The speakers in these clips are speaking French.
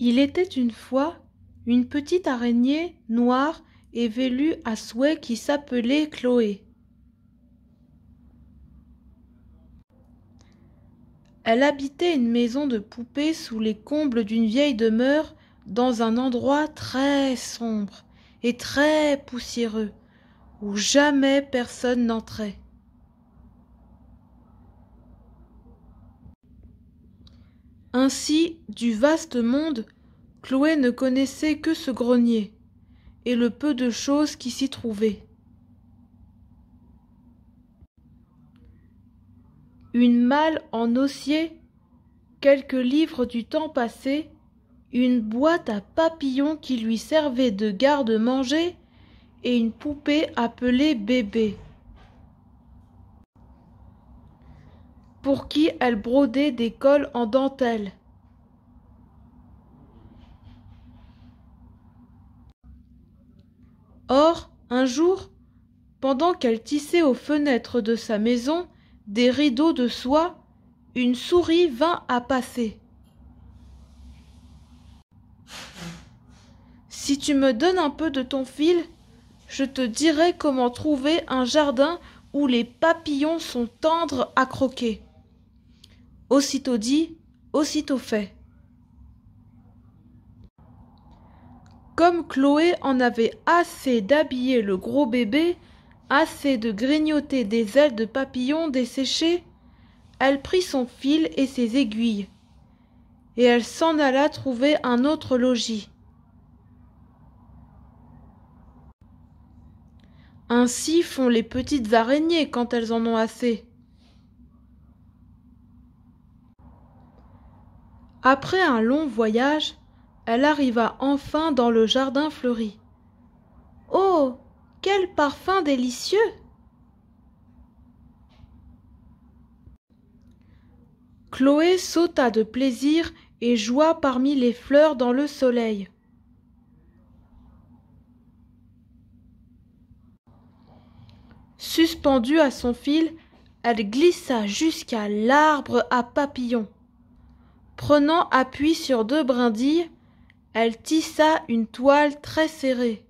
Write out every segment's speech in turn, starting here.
Il était une fois une petite araignée noire et velue à souhait qui s'appelait Chloé. Elle habitait une maison de poupée sous les combles d'une vieille demeure dans un endroit très sombre et très poussiéreux où jamais personne n'entrait. Ainsi, du vaste monde, Chloé ne connaissait que ce grenier et le peu de choses qui s'y trouvaient. Une malle en osier, quelques livres du temps passé, une boîte à papillons qui lui servait de garde-manger et une poupée appelée bébé, pour qui elle brodait des cols en dentelle. Or, un jour, pendant qu'elle tissait aux fenêtres de sa maison des rideaux de soie, une souris vint à passer. « Si tu me donnes un peu de ton fil, je te dirai comment trouver un jardin où les papillons sont tendres à croquer. » Aussitôt dit, aussitôt fait. Comme Chloé en avait assez d'habiller le gros bébé, assez de grignoter des ailes de papillon desséchées, elle prit son fil et ses aiguilles, et elle s'en alla trouver un autre logis. Ainsi font les petites araignées quand elles en ont assez. Après un long voyage, elle arriva enfin dans le jardin fleuri. Oh, quel parfum délicieux! Chloé sauta de plaisir et joua parmi les fleurs dans le soleil. Suspendue à son fil, elle glissa jusqu'à l'arbre à papillons. Prenant appui sur deux brindilles, elle tissa une toile très serrée.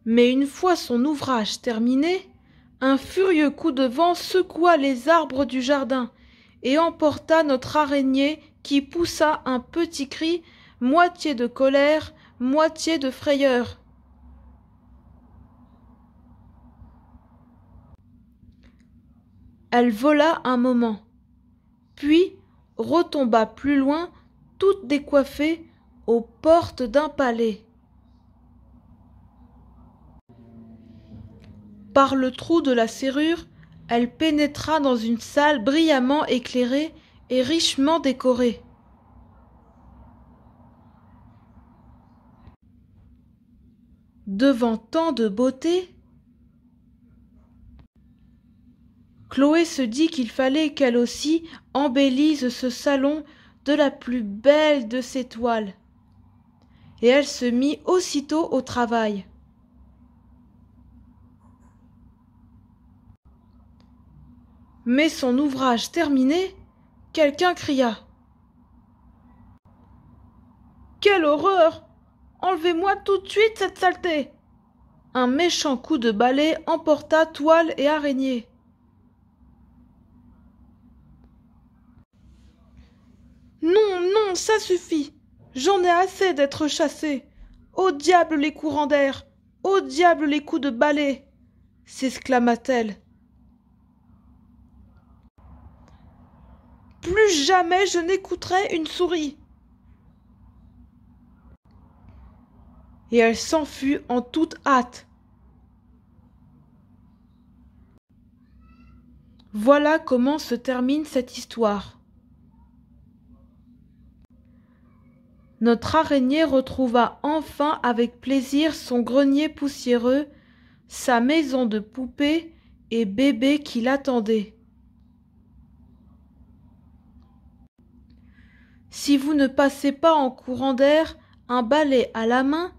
Mais une fois son ouvrage terminé, un furieux coup de vent secoua les arbres du jardin et emporta notre araignée qui poussa un petit cri, moitié de colère, moitié de frayeur. Elle vola un moment, puis retomba plus loin, toute décoiffée, aux portes d'un palais. Par le trou de la serrure, elle pénétra dans une salle brillamment éclairée et richement décorée. Devant tant de beauté, Chloé se dit qu'il fallait qu'elle aussi embellisse ce salon de la plus belle de ses toiles. Et elle se mit aussitôt au travail. Mais son ouvrage terminé, quelqu'un cria. « Quelle horreur! Enlevez-moi tout de suite cette saleté !» Un méchant coup de balai emporta toile et araignée. « Non, non, ça suffit! J'en ai assez d'être chassée! Au diable les courants d'air! Au diable les coups de balai !» s'exclama-t-elle. « Plus jamais je n'écouterai une souris !» Et elle s'enfuit en toute hâte. Voilà comment se termine cette histoire. Notre araignée retrouva enfin avec plaisir son grenier poussiéreux, sa maison de poupée et bébé qui l'attendait. Si vous ne passez pas en courant d'air, un balai à la main,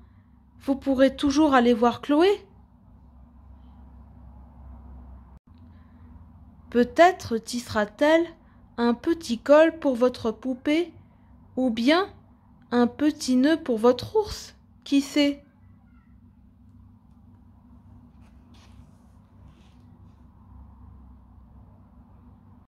vous pourrez toujours aller voir Chloé. Peut-être tissera-t-elle un petit col pour votre poupée, ou bien un petit nœud pour votre ours, qui sait?